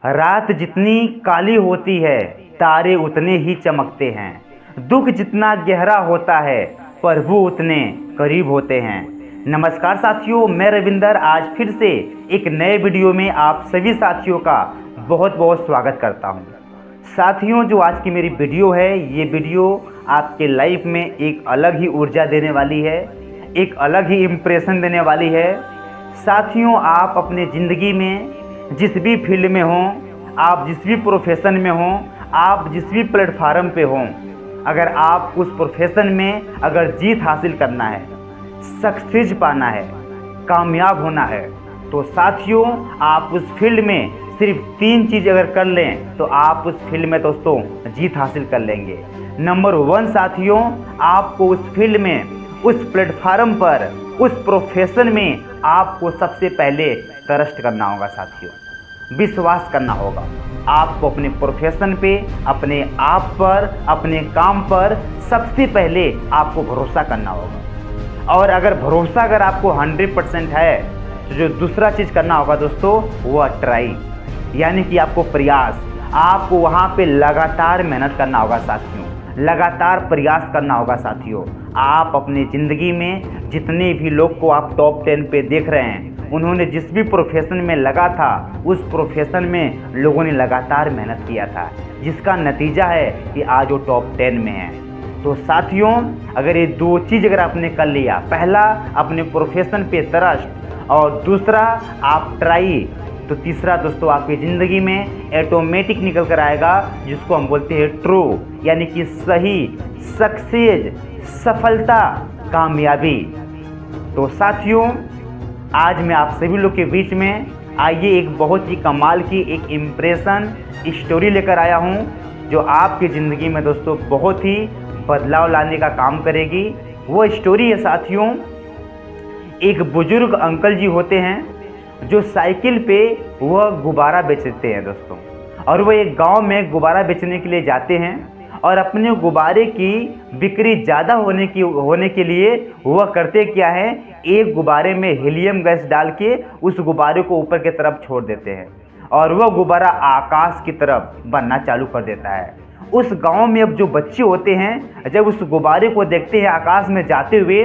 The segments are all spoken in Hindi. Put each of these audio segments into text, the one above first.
रात जितनी काली होती है तारे उतने ही चमकते हैं। दुख जितना गहरा होता है प्रभु उतने करीब होते हैं। नमस्कार साथियों, मैं रविंदर आज फिर से एक नए वीडियो में आप सभी साथियों का बहुत बहुत स्वागत करता हूं। साथियों, जो आज की मेरी वीडियो है, ये वीडियो आपके लाइफ में एक अलग ही ऊर्जा देने वाली है, एक अलग ही इम्प्रेशन देने वाली है। साथियों, आप अपने ज़िंदगी में जिस भी फील्ड में हों, आप जिस भी प्रोफेशन में हों, आप जिस भी प्लेटफार्म पे हों, अगर आप उस प्रोफेशन में अगर जीत हासिल करना है, सक्सेस पाना है, कामयाब होना है, तो साथियों आप उस फील्ड में सिर्फ 3 चीज़ अगर कर लें तो आप उस फील्ड में दोस्तों जीत हासिल कर लेंगे। नंबर 1 साथियों, आपको उस फील्ड में, उस प्लेटफार्म पर, उस प्रोफेशन में आपको सबसे पहले ट्रस्ट करना होगा। साथियों, विश्वास करना होगा। आपको अपने प्रोफेशन पे, अपने आप पर, अपने काम पर सबसे पहले आपको भरोसा करना होगा। और अगर भरोसा अगर आपको 100% है तो जो दूसरा चीज़ करना होगा दोस्तों वो ट्राई, यानी कि आपको प्रयास, आपको वहाँ पे लगातार मेहनत करना होगा साथियों, लगातार प्रयास करना होगा साथियों। आप अपनी ज़िंदगी में जितने भी लोग को आप टॉप 10 पे देख रहे हैं, उन्होंने जिस भी प्रोफेशन में लगा था, उस प्रोफेशन में लोगों ने लगातार मेहनत किया था, जिसका नतीजा है कि आज वो टॉप 10 में है। तो साथियों, अगर ये 2 चीज़ अगर आपने कर लिया, पहला अपने प्रोफेशन पे ट्रस्ट और दूसरा आप ट्राई, तो तीसरा दोस्तों आपकी ज़िंदगी में ऑटोमेटिक निकल कर आएगा, जिसको हम बोलते हैं ट्रू, यानी कि सही, सक्सेस, सफलता, कामयाबी। तो साथियों, आज मैं आप सभी लोग के बीच में आइए एक बहुत ही कमाल की एक इम्प्रेशन स्टोरी लेकर आया हूं, जो आपकी ज़िंदगी में दोस्तों बहुत ही बदलाव लाने का काम करेगी। वो स्टोरी है साथियों, एक बुजुर्ग अंकल जी होते हैं जो साइकिल पे वह गुब्बारा बेचते हैं दोस्तों, और वह एक गांव में गुब्बारा बेचने के लिए जाते हैं और अपने गुब्बारे की बिक्री ज़्यादा होने के लिए वह करते क्या है, एक गुब्बारे में हीलियम गैस डाल के उस गुब्बारे को ऊपर की तरफ छोड़ देते हैं और वह गुब्बारा आकाश की तरफ बनना चालू कर देता है। उस गांव में अब जो बच्चे होते हैं, जब उस गुब्बारे को देखते हैं आकाश में जाते हुए,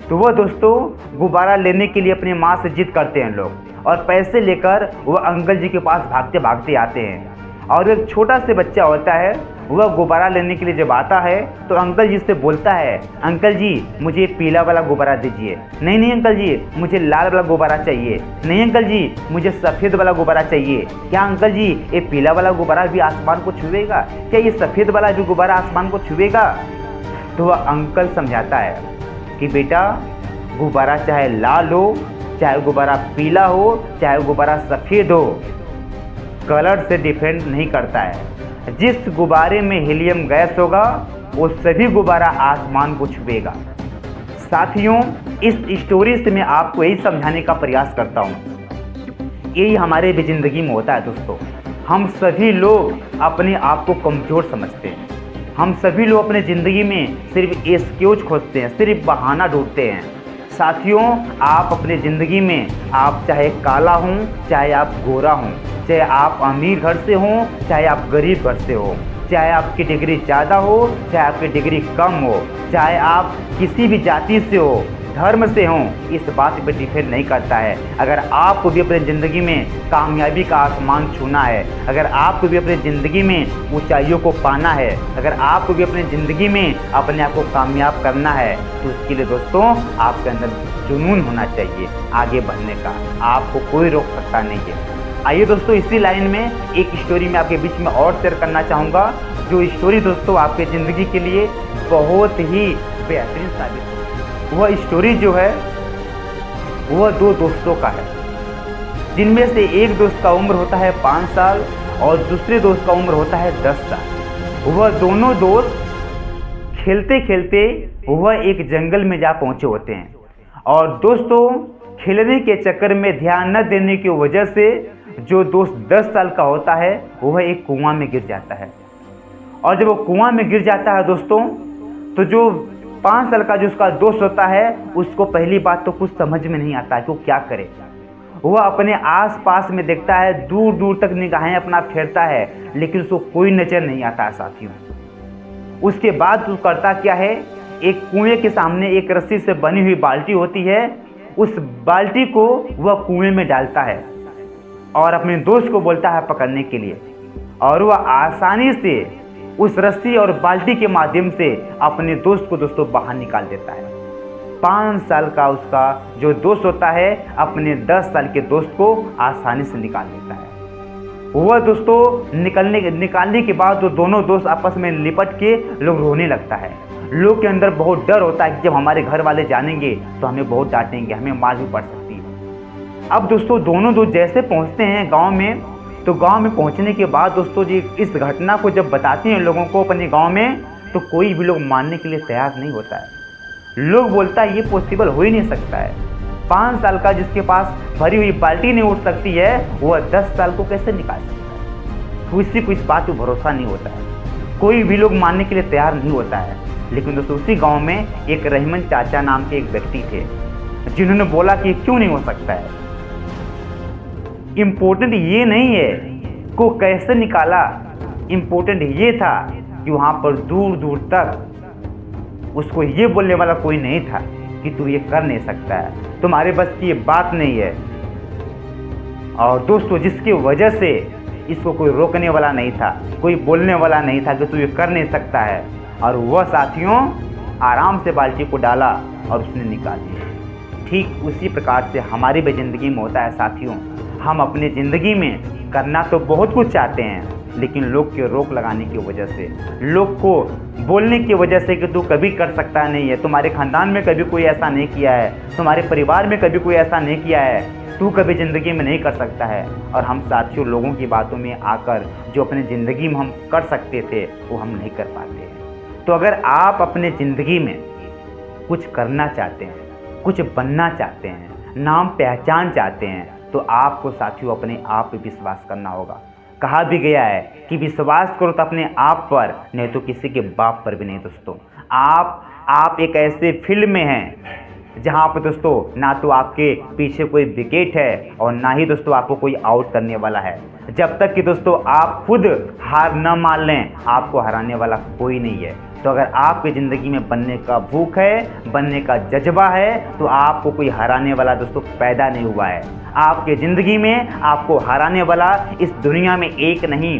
तो वह दोस्तों गुब्बारा लेने के लिए अपनी माँ से जिद करते हैं लोग, और पैसे लेकर वह अंकल जी के पास भागते भागते आते हैं। और एक छोटा से बच्चा होता है, वह गुब्बारा लेने के लिए जब आता है तो अंकल जी से बोलता है, अंकल जी मुझे पीला वाला गुब्बारा दीजिए। नहीं नहीं अंकल जी, मुझे लाल वाला गुब्बारा चाहिए। नहीं अंकल जी, मुझे सफ़ेद वाला गुब्बारा चाहिए। क्या अंकल जी, ये पीला वाला गुब्बारा भी आसमान को छुएगा? क्या ये सफ़ेद वाला भी गुब्बारा आसमान को छुएगा? तो वह अंकल समझाता है कि बेटा, गुब्बारा चाहे लाल हो, चाहे गुब्बारा पीला हो, चाहे गुब्बारा सफ़ेद हो, कलर से डिपेंड नहीं करता है। जिस गुब्बारे में हीलियम गैस होगा वो सभी गुब्बारा आसमान को छुएगा। साथियों, इस स्टोरी से मैं आपको यही समझाने का प्रयास करता हूँ। यही हमारे भी ज़िंदगी में होता है दोस्तों। हम सभी लोग अपने आप को कमज़ोर समझते हैं। हम सभी लोग अपने ज़िंदगी में सिर्फ एक्सक्यूज खोजते हैं, सिर्फ बहाना ढूंढते हैं। साथियों, आप अपने ज़िंदगी में, आप चाहे काला हों, चाहे आप गोरा हों, चाहे आप अमीर घर से हों, चाहे आप गरीब घर से हो, चाहे आपकी डिग्री ज़्यादा हो, चाहे आपकी डिग्री कम हो, चाहे आप किसी भी जाति से हो, धर्म से हों, इस बात पर डिपेंड नहीं करता है। अगर आपको भी अपनी ज़िंदगी में कामयाबी का आसमान छूना है, अगर आपको भी अपनी ज़िंदगी में ऊंचाइयों को पाना है, अगर आपको भी अपनी ज़िंदगी में अपने आप को कामयाब करना है, तो उसके लिए दोस्तों आपके अंदर जुनून होना चाहिए आगे बढ़ने का। आपको कोई रोक सकता नहीं है। आइए दोस्तों, इसी लाइन में एक स्टोरी मैं आपके बीच में और शेयर करना चाहूँगा, जो स्टोरी दोस्तों आपके ज़िंदगी के लिए बहुत ही बेहतरीन साबित हो। वह स्टोरी जो है वह 2 दोस्तों का है, जिनमें से एक दोस्त का उम्र होता है 5 साल और दूसरे दोस्त का उम्र होता है 10 साल। वह दोनों दोस्त खेलते खेलते वह एक जंगल में जा पहुँचे होते हैं, और दोस्तों खेलने के चक्कर में ध्यान न देने की वजह से जो दोस्त 10 साल का होता है वह एक कुआं में गिर जाता है। और जब वो कुआं में गिर जाता है दोस्तों, तो जो 5 साल का जो उसका दोस्त होता है, उसको पहली बात तो कुछ समझ में नहीं आता है कि वो क्या करे। वह अपने आसपास में देखता है, दूर दूर तक निगाहें अपना फेरता है, लेकिन उसको कोई नजर नहीं आता है साथियों। उसके बाद वो करता क्या है, एक कुएं के सामने एक रस्सी से बनी हुई बाल्टी होती है, उस बाल्टी को वह कुएं में डालता है और अपने दोस्त को बोलता है पकड़ने के लिए, और वह आसानी से उस रस्सी और बाल्टी के माध्यम से अपने दोस्त को दोस्तों बाहर निकाल देता है। 5 साल का उसका जो दोस्त होता है अपने 10 साल के दोस्त को आसानी से निकाल देता है। वह दोस्तों निकालने के बाद वो दोनों दोस्त आपस में लिपट के लोग रोने लगता है। लोग के अंदर बहुत डर होता है कि जब हमारे घर वाले जानेंगे तो हमें बहुत डांटेंगे, हमें मार भी पड़ सकती है। अब दोस्तों दोनों दोस्त जैसे पहुंचते हैं गांव में, तो गांव में पहुंचने के बाद दोस्तों जी इस घटना को जब बताते हैं लोगों को अपने गांव में, तो कोई भी लोग मानने के लिए तैयार नहीं होता है। लोग बोलता है ये पॉसिबल हो ही नहीं सकता है। 5 साल का जिसके पास भरी हुई बाल्टी नहीं उठ सकती है, वह 10 साल को कैसे निकाल सकता है। किसी को इस बात पर भरोसा नहीं होता है, कोई भी लोग मानने के लिए तैयार नहीं होता है। लेकिन दोस्तों उसी गांव में एक रहीमन चाचा नाम के एक व्यक्ति थे, जिन्होंने बोला कि क्यों नहीं हो सकता है। इम्पोर्टेंट ये नहीं है को कैसे निकाला, इम्पोर्टेंट ये था कि वहाँ पर दूर दूर तक उसको ये बोलने वाला कोई नहीं था कि तू ये कर नहीं सकता है, तुम्हारे बस की ये बात नहीं है। और दोस्तों जिसकी वजह से इसको कोई रोकने वाला नहीं था, कोई बोलने वाला नहीं था कि तू ये कर नहीं सकता है, और वह साथियों आराम से बाल्टी को डाला और उसने निकाल दिया। ठीक उसी प्रकार से हमारी भी ज़िंदगी में होता है साथियों। हम अपनी ज़िंदगी में करना तो बहुत कुछ चाहते हैं, लेकिन लोग के रोक लगाने की वजह से, लोग को बोलने की वजह से कि तू कभी कर सकता नहीं है, तुम्हारे ख़ानदान में कभी कोई ऐसा नहीं किया है, तुम्हारे परिवार में कभी कोई ऐसा नहीं किया है, तू कभी ज़िंदगी में नहीं कर सकता है। और हम साथियों लोगों की बातों में आकर जो अपनी ज़िंदगी में हम कर सकते थे वो हम नहीं कर पाते हैं। तो अगर आप अपने ज़िंदगी में कुछ करना चाहते हैं, कुछ बनना चाहते हैं, नाम पहचान चाहते हैं, तो आपको साथियों अपने आप पे विश्वास करना होगा। कहा भी गया है कि विश्वास करो तो अपने आप पर, नहीं तो किसी के बाप पर भी नहीं। दोस्तों आप एक ऐसे फील्ड में हैं जहां पर दोस्तों ना तो आपके पीछे कोई विकेट है और ना ही दोस्तों आपको कोई आउट करने वाला है। जब तक कि दोस्तों आप खुद हार न मान लें, आपको हराने वाला कोई नहीं है। तो अगर आपकी ज़िंदगी में बनने का भूख है, बनने का जज्बा है, तो आपको कोई हराने वाला दोस्तों पैदा नहीं हुआ है। आपके ज़िंदगी में आपको हराने वाला इस दुनिया में एक नहीं,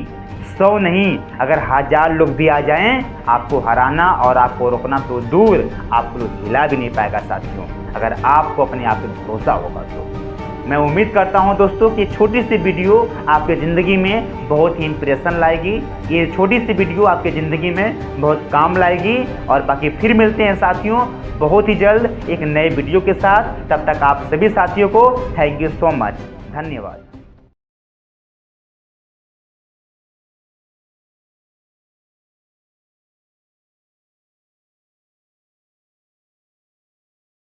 100 नहीं, अगर 1000 लोग भी आ जाएं, आपको हराना और आपको रोकना तो दूर, आपको हिला भी नहीं पाएगा साथियों, अगर आपको अपने आप पर भरोसा होगा तो। मैं उम्मीद करता हूं दोस्तों कि छोटी सी वीडियो आपके ज़िंदगी में बहुत ही इंप्रेशन लाएगी। ये छोटी सी वीडियो आपके ज़िंदगी में बहुत काम लाएगी। और बाकी फिर मिलते हैं साथियों बहुत ही जल्द एक नए वीडियो के साथ। तब तक आप सभी साथियों को थैंक यू सो मच, धन्यवाद।